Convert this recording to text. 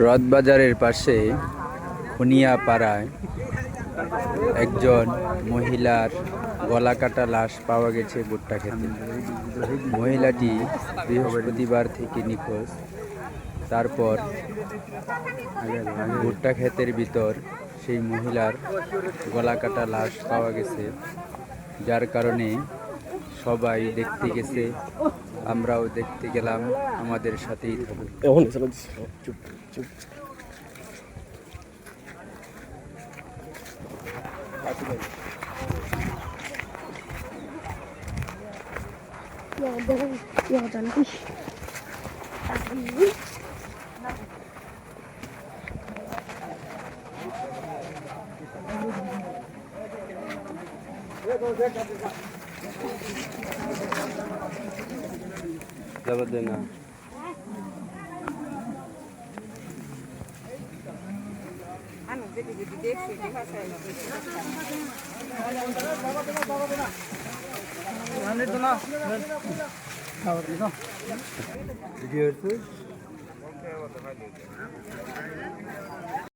রথবাজারের পাশে খুনিয়াপাড়ায় একজন মহিলার গলাকাটা লাশ পাওয়া গেছে ভুট্টা খেতে। মহিলাটি বৃহস্পতিবার থেকে নিখোঁজ। তারপর ভুট্টা ক্ষেতের ভিতর সেই মহিলার গলাকাটা লাশ পাওয়া গেছে, যার কারণে সবাই দেখতে গেছে, আমরাও দেখতে গেলাম। আমাদের সাথেই থাকুন। জবাব দে না। ভিডিও